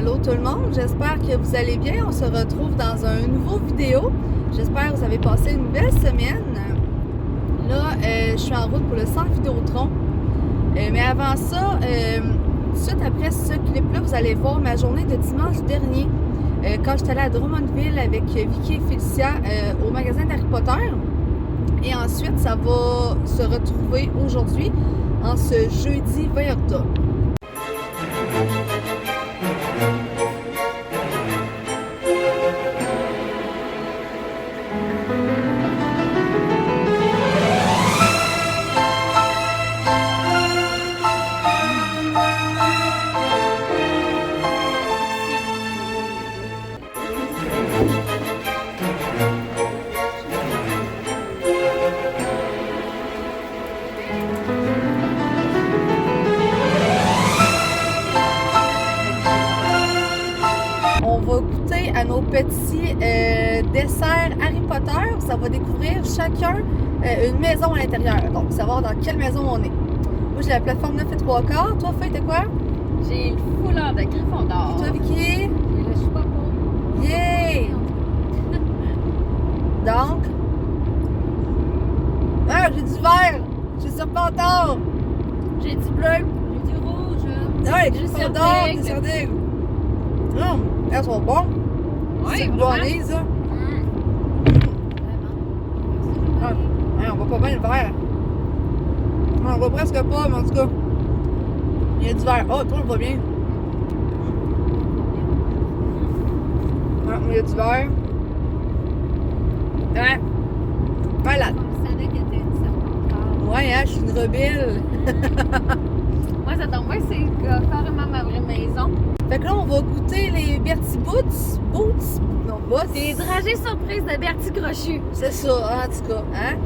Allô tout le monde, j'espère que vous allez bien. On se retrouve dans un nouveau vidéo. J'espère que vous avez passé une belle semaine. Là, je suis en route pour le centre Vidéotron. Mais avant ça, tout de suite après ce clip-là, vous allez voir ma journée de dimanche dernier. Quand j'étais allée à Drummondville avec Vicky et Félicia au magasin d'Harry Potter. Et ensuite, ça va se retrouver aujourd'hui, en ce jeudi 20 octobre. On va goûter à nos petits desserts Harry Potter. Ça va découvrir chacun une maison à l'intérieur. Donc, savoir dans quelle maison on est. Moi, j'ai la plateforme 9 et 3 quarts. Toi, Faye, t'es quoi? J'ai le foulard de Gryffondor. Toi, Vicky? J'ai le chapeau. Yeah! Donc... Ah, j'ai du vert! J'ai Serpentard! J'ai du bleu. J'ai du rouge. Ah, les J'ai Gryffondors, Serdaigle. des Serdaigle! Elles sont bons! Ouais, C'est une vraiment. bonne ça! Vraiment. On voit pas bien le vert. On voit presque pas, mais en tout cas, il y a du vert. Oh, toi, on le voit bien. Il y a du vert. Ouais. Voilà. On savait que t'étais une serpentard. Ouais, hein, je suis une rebelle. Moi, ça tombe bien, c'est carrément ma vraie maison. Fait que là, on va goûter les Bertie Boots. Boots? Non, Boots. Des dragées surprises de Bertie Crochu. C'est ça, en tout cas. Hein?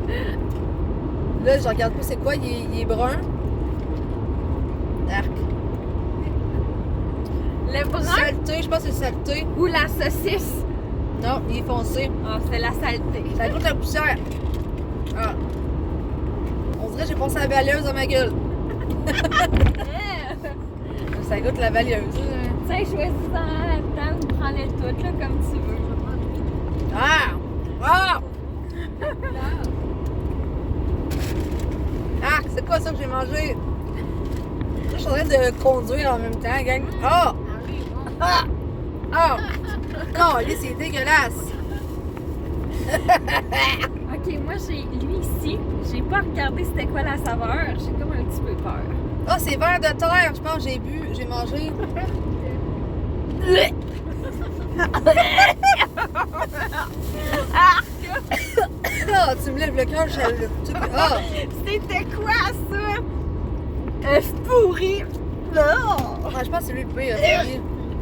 Là, je regarde pas c'est quoi, il est brun. Arc. Le brun Saleté, je pense que c'est saleté. ou la saucisse? Non, il est foncé. Ah, c'est la saleté. Ça goûte la poussière. Ah. On dirait que j'ai passé la balieuse dans ma gueule. Ça goûte la balieuse. Tiens, choisis-en là-dedans, prends-les toutes là, comme tu veux. Ah! Ah! Ah! C'est quoi ça que j'ai mangé? Je suis en train de conduire en même temps, gang. Ah! Ah! Ah! Non, lui, c'est dégueulasse. Ok, moi j'ai lui ici, j'ai pas regardé c'était quoi la saveur, j'ai comme un petit peu peur. Ah, c'est verre de terre, je pense que j'ai bu, j'ai mangé. Ah, tu me lèves le cœur, Ah! C'était quoi ça? Œuf pourri! Ah, je pense que c'est lui le pire.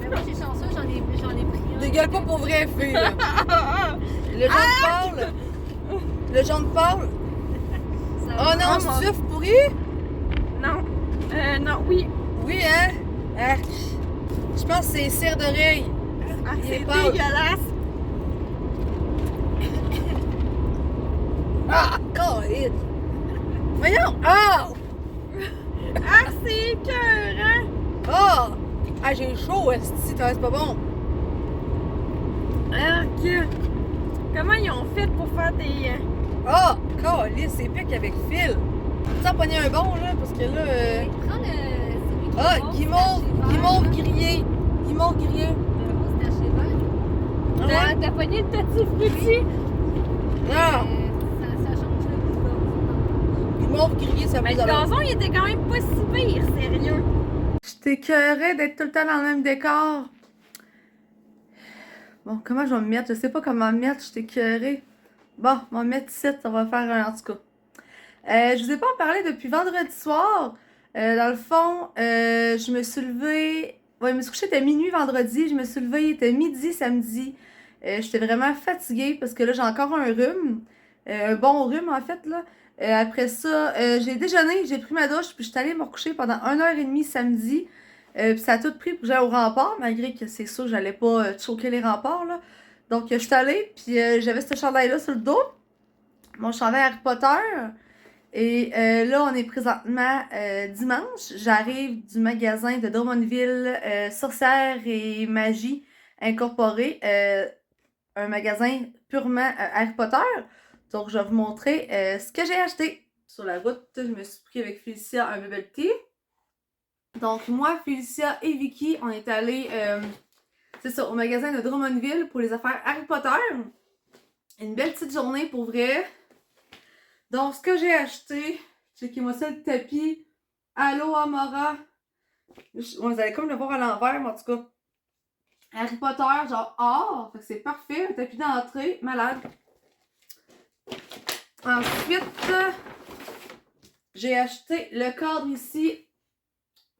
Mais moi j'ai chanceux, j'en ai pris un. Dégueule pas pour vrai, fille. Là. Le jaune pâle. Le jaune pâle. Oh non, c'est œuf pourri? Non. Non, oui. Oui, hein? Arc. Je pense que c'est cire d'oreille. Ah, Il est c'est pâle. dégueulasse. Ah, colline. Voyons. Ah! Ah, c'est écœurant. Ah! Ah, j'ai chaud, c'est pas bon. Arc. Comment ils ont fait pour faire des... Ah! Colline, c'est pique avec fil. Tu en pogner un bon, là, parce que là... Prends le... Ah, guimauve grillé. Guimauve grillé. Ouais. T'as pogné le petit frutti? Ah! Ça change le goût. Guimauve grillé, ça Mais vous le gazon, il était quand même pas si pire, sérieux. Je t'écœurais d'être tout le temps dans le même décor. Bon, comment je vais me mettre? Je sais pas comment me mettre, je t'écœurais. Bon, on va me mettre ici, ça va faire un en tout cas. Je vous ai pas parlé depuis vendredi soir. Dans le fond, je me suis levée... Ouais, je me suis couchée, c'était minuit vendredi. Je me suis levée, il était midi samedi. J'étais vraiment fatiguée parce que là, j'ai encore un rhume. Un bon rhume, en fait, là. Après ça, j'ai déjeuné, j'ai pris ma douche, puis je suis allée me recoucher pendant 1h30 samedi. Puis ça a tout pris pour que j'aille au rempart, malgré que c'est sûr, j'allais pas choquer les remparts, là. Donc, je suis allée, puis j'avais ce chandail-là sur le dos. Mon chandail Harry Potter. Et là, on est présentement dimanche. J'arrive du magasin de Drummondville, Sorcières et Magie Incorporée. Un magasin purement Harry Potter. Donc, je vais vous montrer ce que j'ai acheté. Sur la route, je me suis pris avec Félicia un bubble tea. Donc, moi, Félicia et Vicky, on est allés, c'est ça, au magasin de Drummondville pour les affaires Harry Potter. Une belle petite journée pour vrai. Donc, ce que j'ai acheté, checkez-moi ça, le tapis Allo Amora. Vous allez comme le voir à l'envers, mais en tout cas. Harry Potter, genre or. Fait que c'est parfait. Un tapis d'entrée, malade. Ensuite, j'ai acheté le cadre ici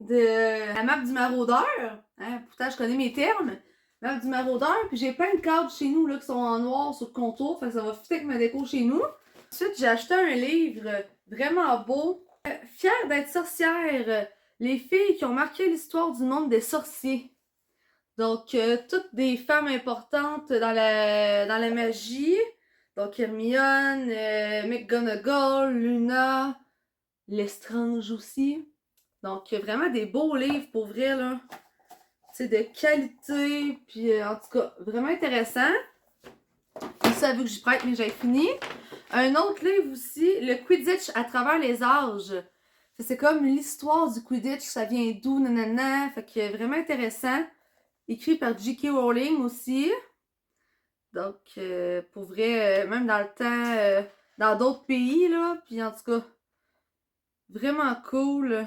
de la map du maraudeur. Hein, pourtant, je connais mes termes. Map du maraudeur. Puis j'ai plein de cadres chez nous là, qui sont en noir sur le contour. Fait que ça va fitter avec ma déco chez nous. Ensuite, j'ai acheté un livre vraiment beau. Fière d'être sorcière. Les filles qui ont marqué l'histoire du monde des sorciers. Donc, toutes des femmes importantes dans la magie. Donc, Hermione, McGonagall, Luna, Lestrange aussi. Donc, vraiment des beaux livres pour vrai, là. C'est de qualité, puis en tout cas, vraiment intéressant. Ça, vu que j'y prête, mais j'ai fini. Un autre livre aussi, le Quidditch à travers les âges. C'est comme l'histoire du Quidditch, ça vient d'où, nanana. Fait que vraiment intéressant. Écrit par J.K. Rowling aussi. Donc, pour vrai, même dans le temps, dans d'autres pays, là. Puis en tout cas, vraiment cool.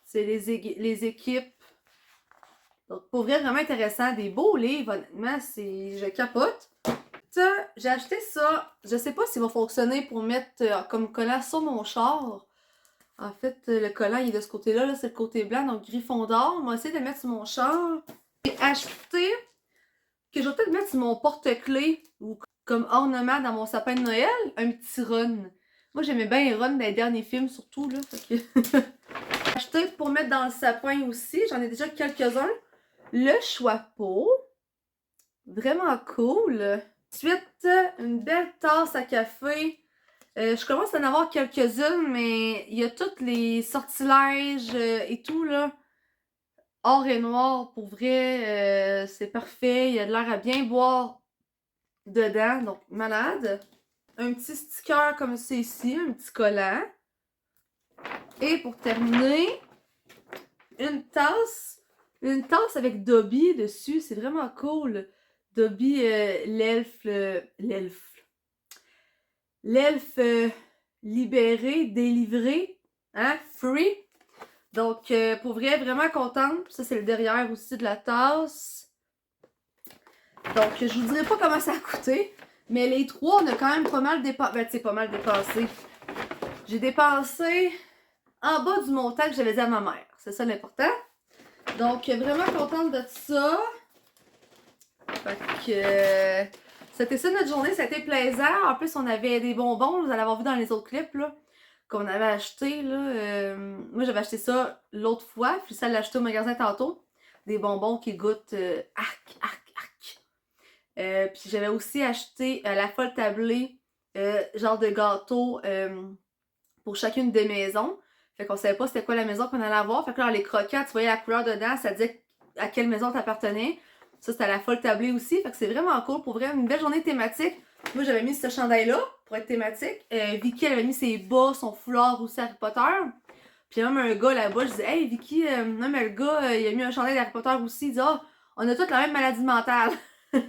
C'est les équipes. Donc, pour vrai, vraiment intéressant. Des beaux livres, honnêtement, je capote. J'ai acheté ça. Je sais pas s'il va fonctionner pour mettre comme collant sur mon char. En fait, le collant, il est de ce côté-là. Là, c'est le côté blanc, donc Gryffondor. On va essayer de le mettre sur mon char. J'ai acheté, que je vais peut-être mettre sur mon porte-clés ou comme ornement dans mon sapin de Noël, un petit run. Moi, j'aimais bien les runs dans les derniers films, surtout. Là, fait que... J'ai acheté pour mettre dans le sapin aussi. J'en ai déjà quelques-uns. Le Choix-Peau. Vraiment cool. Ensuite, une belle tasse à café. Je commence à en avoir quelques-unes, mais il y a tous les sortilèges et tout, là. Or et noir, pour vrai, c'est parfait. Il y a de l'air à bien boire dedans, donc malade. Un petit sticker comme c'est ici, un petit collant. Et pour terminer, une tasse. Une tasse avec Dobby dessus, c'est vraiment cool. Dobby, l'elfe libéré, délivré, hein, free. Donc, pour vrai, vraiment contente. Ça, c'est le derrière aussi de la tasse. Donc, je vous dirai pas comment ça a coûté, mais les trois, on a quand même pas mal dépensé. Ben, tu sais, pas mal dépensé. J'ai dépensé en bas du montant que j'avais dit à ma mère. C'est ça l'important. Donc, vraiment contente de ça. Fait que c'était ça notre journée, c'était plaisant. En plus, on avait des bonbons, vous allez avoir vu dans les autres clips, là, qu'on avait acheté, là. Moi, j'avais acheté ça l'autre fois, puis ça l'a acheté au magasin tantôt. Des bonbons qui goûtent arc. Puis j'avais aussi acheté la folle tablée, genre de gâteau pour chacune des maisons. Fait qu'on savait pas c'était quoi la maison qu'on allait avoir. Fait que là, en les croquant, tu voyais la couleur dedans, ça disait à quelle maison t'appartenais. Ça, c'était à la folle tablée aussi. Fait que c'est vraiment cool. Pour vrai, une belle journée thématique. Moi, j'avais mis ce chandail-là pour être thématique. Vicky, elle avait mis ses bas, son foulard aussi Harry Potter. Puis même un gars là-bas, je disais, hey Vicky, non, mais le gars, il a mis un chandail d'Harry Potter aussi. Il dit, ah, on a toutes la même maladie mentale. Fait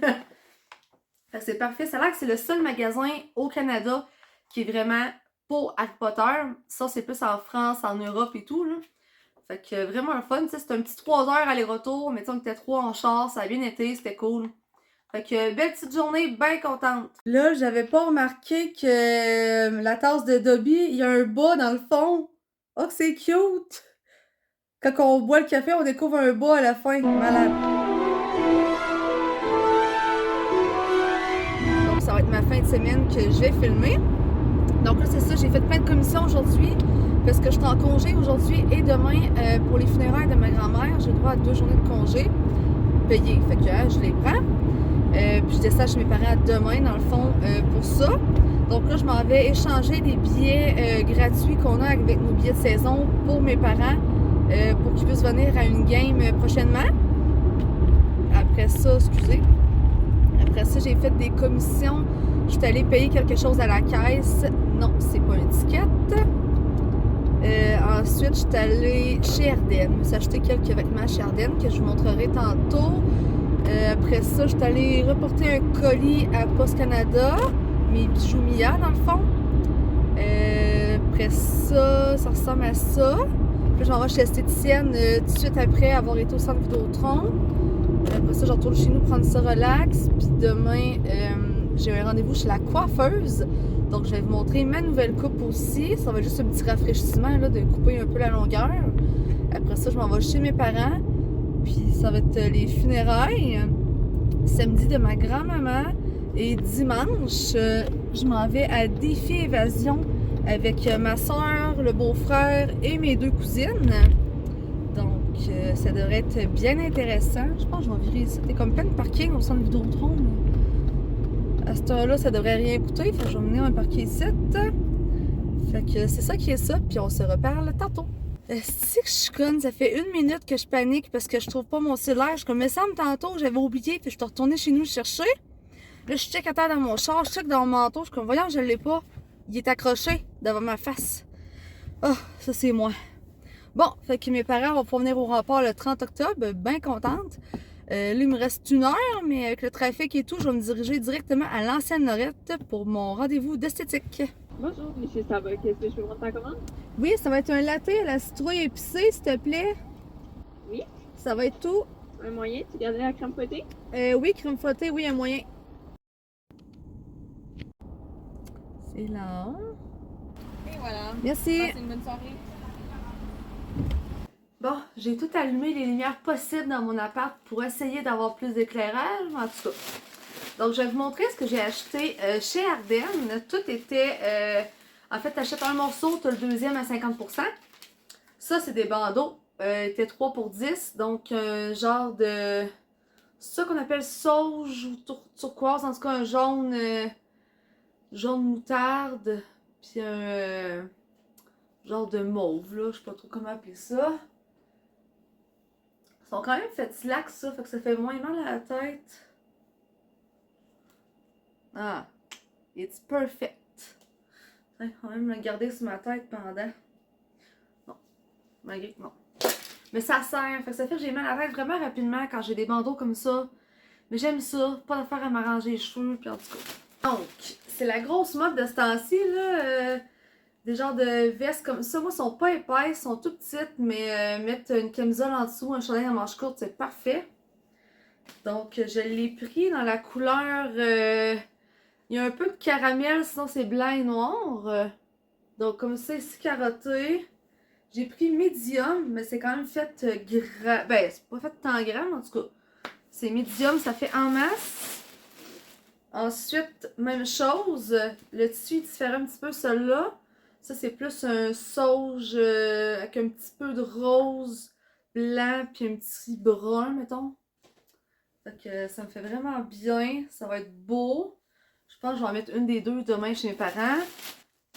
que c'est parfait. Ça a l'air que c'est le seul magasin au Canada qui est vraiment pour Harry Potter. Ça, c'est plus en France, en Europe et tout, là. Fait que vraiment un fun, c'est un petit 3 heures aller-retour, mais on était 3 en char, ça a bien été, c'était cool. Fait que belle petite journée, bien contente. Là, j'avais pas remarqué que la tasse de Dobby, il y a un bas dans le fond. Oh, que c'est cute! Quand on boit le café, on découvre un bas à la fin. Malade. Donc, ça va être ma fin de semaine que je vais filmer. Donc là, c'est ça, j'ai fait plein de commissions aujourd'hui. Parce que je suis en congé aujourd'hui et demain pour les funérailles de ma grand-mère. J'ai le droit à 2 journées de congé payées. Fait que je les prends. Puis je descends chez mes parents demain, dans le fond, pour ça. Donc là, je m'en vais échanger des billets gratuits qu'on a avec nos billets de saison pour mes parents pour qu'ils puissent venir à une game prochainement. Après ça, excusez. Après ça, j'ai fait des commissions. Je suis allée payer quelque chose à la caisse. Non, c'est pas une étiquette. Ensuite, je suis allée chez Ardennes. Je me suis acheté quelques vêtements chez Ardennes que je vous montrerai tantôt. Après ça, je suis allée reporter un colis à Post Canada. Mes bijoux Mia, dans le fond. Après ça, ça ressemble à ça. Puis je m'en vais chez l'esthéticienne tout de suite après avoir été au centre Vidéotron. Après ça, je retourne chez nous prendre ça relax. Puis demain, j'ai un rendez-vous chez la coiffeuse. Donc, je vais vous montrer ma nouvelle coupe aussi. Ça va être juste un petit rafraîchissement là, de couper un peu la longueur. Après ça, je m'en vais chez mes parents. Puis ça va être les funérailles. Samedi de ma grand-maman. Et dimanche, je m'en vais à Défi Évasion avec ma soeur, le beau-frère et mes deux cousines. Donc, ça devrait être bien intéressant. Je pense que je vais virer ici. C'est comme plein de parking au centre Vidéotron. À cette heure-là, ça devrait rien coûter. Fait que je vais venir un parking ici. Fait que c'est ça qui est ça. Puis on se reparle tantôt. Si que je suis conne, ça fait 1 minute que je panique parce que je trouve pas mon cellulaire. Je me semble tantôt que j'avais oublié. Puis je suis retournée chez nous le chercher. Là, je check à terre dans mon char, je check dans mon manteau. Je suis comme, voyons, je l'ai pas. Il est accroché devant ma face. Ah, ça c'est moi. Bon, fait que mes parents vont pouvoir venir au rempart le 30 octobre, bien contente. Là, il me reste 1 heure, mais avec le trafic et tout, je vais me diriger directement à l'ancienne Lorette pour mon rendez-vous d'esthétique. Bonjour, monsieur Starbucks. Est-ce que je peux prendre ta commande? Oui, ça va être un latte à la citrouille épicée, s'il te plaît. Oui. Ça va être tout. Un moyen, tu gardais la crème fouettée? Oui, crème fouettée, oui, un moyen. C'est là. Et voilà. Merci. Passez une bonne soirée. Bon, j'ai tout allumé les lumières possibles dans mon appart pour essayer d'avoir plus d'éclairage, en tout cas. Donc, je vais vous montrer ce que j'ai acheté chez Ardennes. Tout était... en fait, t'achètes un morceau, t'as le deuxième à 50%. Ça, c'est des bandeaux. Était 3 pour 10. Donc, un genre de... C'est ça qu'on appelle sauge ou turquoise. En tout cas, un jaune... jaune moutarde. Puis un... genre de mauve, là. Je sais pas trop comment appeler ça. Ils sont quand même fait slack, ça. Fait que ça fait moins mal à la tête. Ah, it's perfect. Je vais quand même le garder sur ma tête pendant. Non, malgré que non. Mais ça sert, fait que ça fait que j'ai mal à la tête vraiment rapidement quand j'ai des bandeaux comme ça. Mais j'aime ça, pas d'affaire à m'arranger les cheveux, puis en tout cas. Donc, c'est la grosse mode de ce temps-ci, là. Des genres de vestes comme ça. Moi, ils sont pas épaisses, sont tout petites, mais mettre une camisole en dessous, un chandail à manches courtes, c'est parfait. Donc, je l'ai pris dans la couleur... il y a un peu de caramel, sinon c'est blanc et noir. Donc, comme ça, ici, carotté. J'ai pris medium, mais c'est quand même fait gras. Ben, c'est pas fait tant gramme, en tout cas. C'est medium, ça fait en masse. Ensuite, même chose. Le tissu est différent un petit peu, celui-là. Ça, c'est plus un sauge avec un petit peu de rose, blanc, puis un petit brun, mettons. Fait que ça me fait vraiment bien. Ça va être beau. Je pense que je vais en mettre une des deux demain chez mes parents.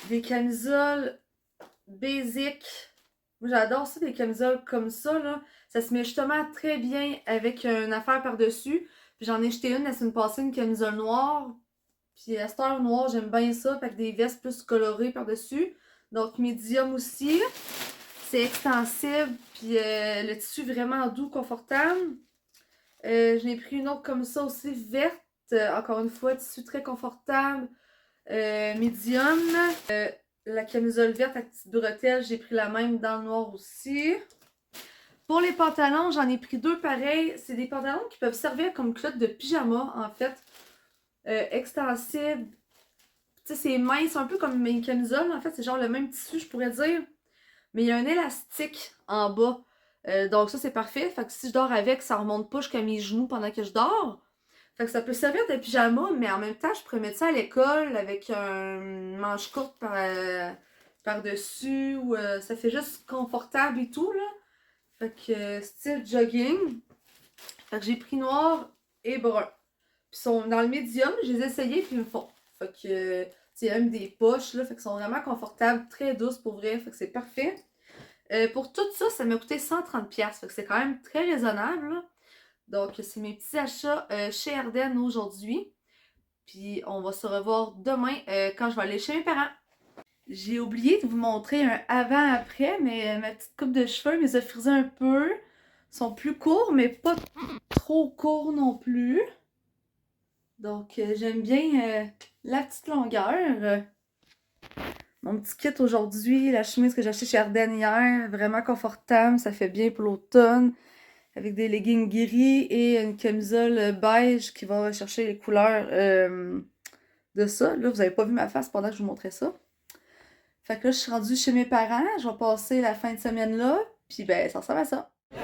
Des camisoles basic. Moi, j'adore ça, des camisoles comme ça, là. Ça se met justement très bien avec une affaire par-dessus. Puis j'en ai jeté une la semaine passée, une camisole noire. Puis à cette heure noire, j'aime bien ça, avec des vestes plus colorées par-dessus. Donc, medium aussi. C'est extensible, puis le tissu vraiment doux, confortable. J'en ai pris une autre comme ça aussi, verte. Encore une fois, tissu très confortable. Medium. La camisole verte avec petite bretelle, j'ai pris la même dans le noir aussi. Pour les pantalons, j'en ai pris 2 pareils. C'est des pantalons qui peuvent servir comme culotte de pyjama, en fait. Extensible. Tu sais, c'est mince, un peu comme une camisole. En fait, c'est genre le même tissu, je pourrais dire. Mais il y a un élastique en bas. Donc ça, c'est parfait. Fait que si je dors avec, ça remonte pas jusqu'à mes genoux pendant que je dors. Fait que ça peut servir de pyjama, mais en même temps, je pourrais mettre ça à l'école avec un manche courte par-dessus. Ou ça fait juste confortable et tout, là. Fait que style jogging. Fait que j'ai pris noir et brun. Puis ils sont dans le médium, je les ai essayés puis ils me font. Fait que, tu il y a même des poches, là, fait qu'elles sont vraiment confortables, très douces pour vrai, fait que c'est parfait. Pour tout ça, ça m'a coûté 130$, fait que c'est quand même très raisonnable, là. Donc, c'est mes petits achats chez Ardennes aujourd'hui. Puis, on va se revoir demain quand je vais aller chez mes parents. J'ai oublié de vous montrer un avant-après, mais ma petite coupe de cheveux me les a frisés un peu. Ils sont plus courts, mais pas trop courts non plus. Donc, j'aime bien la petite longueur. Mon petit kit aujourd'hui, la chemise que j'ai achetée chez Ardennes hier, vraiment confortable, ça fait bien pour l'automne. Avec des leggings gris et une camisole beige qui va rechercher les couleurs de ça. Là, vous avez pas vu ma face pendant que je vous montrais ça. Fait que là, je suis rendue chez mes parents. Je vais passer la fin de semaine là. Puis ben, ça ressemble à ça. Bon,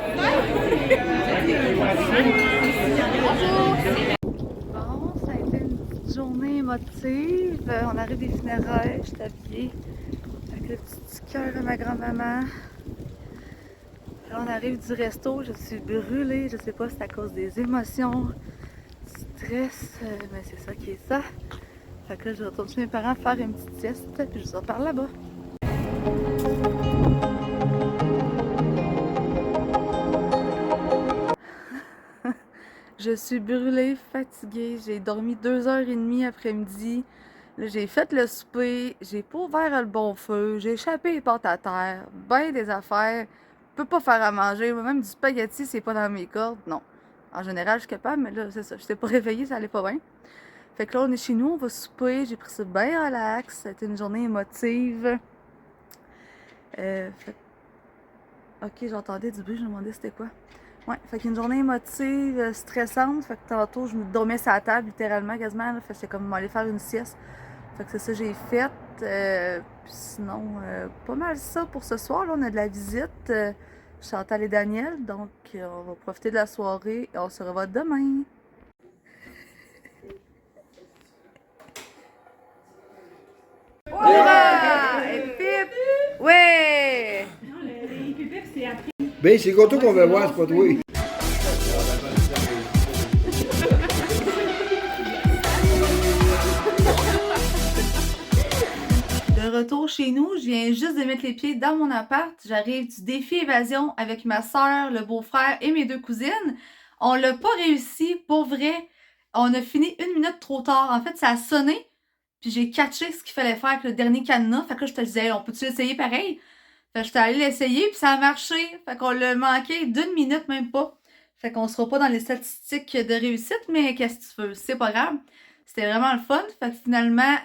ça a été une petite journée émotive. On arrive des funérailles, je suis habillée avec le petit cœur de ma grand-maman. Là, on arrive du resto, je suis brûlée. Je sais pas si c'est à cause des émotions, du stress, mais c'est ça qui est ça. Fait que là, je retourne chez mes parents faire une petite sieste, puis je vous en parle là-bas. Je suis brûlée, fatiguée. J'ai dormi 2h30 après-midi. Là, j'ai fait le souper. J'ai pas ouvert le bon feu. J'ai échappé les pâtes à terre. Ben des affaires. Je peux pas faire à manger. Même du spaghetti, c'est pas dans mes cordes. Non. En général, je suis capable, mais là, c'est ça. Je t'ai pas réveillée, ça allait pas bien. Fait que là, on est chez nous, on va souper. J'ai pris ça bien relax. C'était une journée émotive. Ok, j'entendais du bruit, je me demandais c'était quoi. Ouais, fait qu'une journée émotive, stressante. Fait que tantôt, je me dormais sur la table, littéralement, quasiment. Là, fait que c'est comme aller faire une sieste. Fait que c'est ça que j'ai fait. Puis sinon, pas mal ça pour ce soir. Là, on a de la visite. Chantal et Daniel. Donc, on va profiter de la soirée et on se revoit demain. Hurrah! Et pip! Ouais! Ben, c'est Goto qu'on veut voir, c'est pas toi. De retour chez nous, je viens juste de mettre les pieds dans mon appart. J'arrive du défi évasion avec ma soeur, le beau-frère et mes 2 cousines. On l'a pas réussi, pour vrai. On a fini 1 minute trop tard. En fait, ça a sonné, puis j'ai catché ce qu'il fallait faire avec le dernier cadenas. Fait que là, je te disais, hey, on peut-tu l'essayer pareil? Fait que j'étais allée l'essayer, puis ça a marché. Fait qu'on l'a manqué d'1 minute, même pas. Fait qu'on sera pas dans les statistiques de réussite, mais qu'est-ce que tu veux? C'est pas grave. C'était vraiment le fun. Fait que finalement,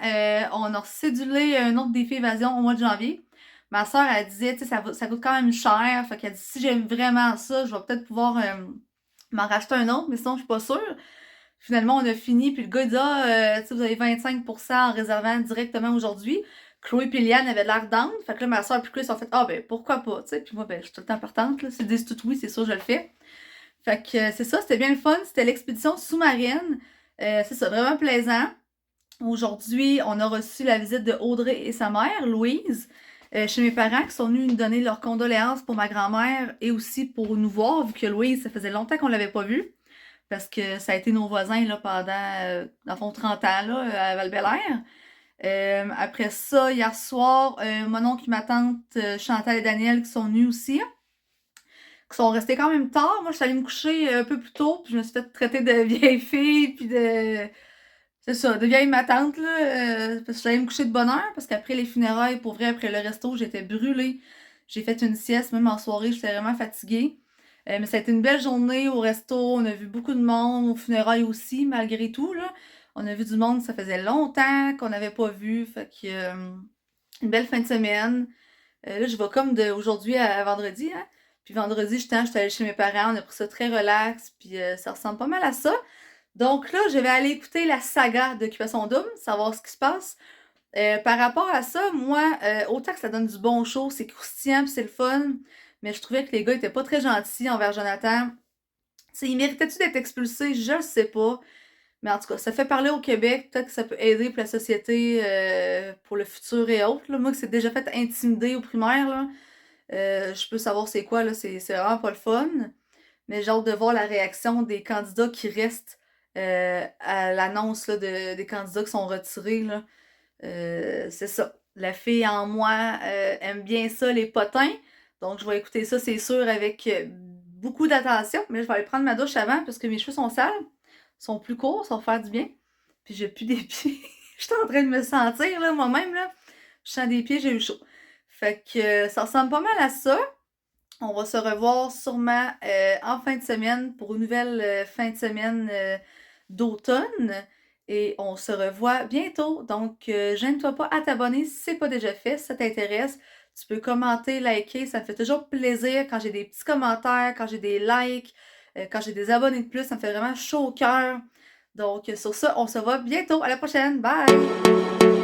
on a cédulé un autre défi évasion au mois de janvier. Ma soeur, elle disait, tu sais, ça coûte quand même cher. Fait qu'elle dit, si j'aime vraiment ça, je vais peut-être pouvoir m'en racheter un autre, mais sinon, je suis pas sûre. Finalement, on a fini, puis le gars dit, tu sais, vous avez 25% en réservant directement aujourd'hui. Chloé et Liane avaient l'air d'âme. Fait que là, ma soeur et Chloé se sont fait, ben, pourquoi pas, tu sais. Puis moi, ben, je suis tout le temps partante, là. S'ils disent tout oui, c'est sûr, je le fais. Fait que c'est ça, c'était bien le fun. C'était l'expédition sous-marine. C'est ça, vraiment plaisant. Aujourd'hui, on a reçu la visite de Audrey et sa mère, Louise, chez mes parents qui sont venus nous donner leurs condoléances pour ma grand-mère et aussi pour nous voir, vu que Louise, ça faisait longtemps qu'on l'avait pas vue. Parce que ça a été nos voisins là, pendant, dans le fond, 30 ans là, à Val-Bélair. Après ça, hier soir, mon oncle et ma tante Chantal et Daniel qui sont venus aussi, qui sont restés quand même tard. Moi, je suis allée me coucher un peu plus tôt, puis je me suis fait traiter de vieille fille, puis de... C'est ça, de vieille ma tante, là, parce que je suis allée me coucher de bonne heure, parce qu'après les funérailles, pour vrai, après le resto, j'étais brûlée. J'ai fait une sieste, même en soirée, j'étais vraiment fatiguée. Mais ça a été une belle journée au resto, on a vu beaucoup de monde, aux funérailles aussi, malgré tout, là. On a vu du monde, ça faisait longtemps qu'on n'avait pas vu, fait que une belle fin de semaine. Là, je vais comme de aujourd'hui à vendredi, hein. Puis vendredi, j'étais allée chez mes parents, on a pris ça très relax, puis ça ressemble pas mal à ça. Donc là, je vais aller écouter la saga d'Occupation Double, savoir ce qui se passe. Par rapport à ça, moi, autant que ça donne du bon show, c'est croustillant, puis c'est le fun, mais je trouvais que les gars étaient pas très gentils envers Jonathan. T'sais, il méritait-tu d'être expulsé? Je le sais pas. Mais en tout cas, ça fait parler au Québec. Peut-être que ça peut aider pour la société, pour le futur et autres. Là. Moi, qui s'est déjà fait intimider au primaire, là, je peux savoir c'est quoi, là. C'est vraiment pas le fun. Mais j'ai hâte de voir la réaction des candidats qui restent à l'annonce là, des candidats qui sont retirés. Là. C'est ça. La fille en moi aime bien ça, les potins. Donc, je vais écouter ça, c'est sûr, avec beaucoup d'attention. Mais je vais aller prendre ma douche avant parce que mes cheveux sont sales, sont plus courts, ça va faire du bien. Puis, j'ai plus des pieds. Je suis en train de me sentir, là, moi-même, là. Je sens des pieds, j'ai eu chaud. Fait que ça ressemble pas mal à ça. On va se revoir sûrement en fin de semaine pour une nouvelle fin de semaine d'automne. Et on se revoit bientôt. Donc, gêne-toi pas à t'abonner si c'est pas déjà fait, si ça t'intéresse. Tu peux commenter, liker, ça me fait toujours plaisir quand j'ai des petits commentaires, quand j'ai des likes, quand j'ai des abonnés de plus, ça me fait vraiment chaud au cœur. Donc, sur ça, on se voit bientôt. À la prochaine. Bye!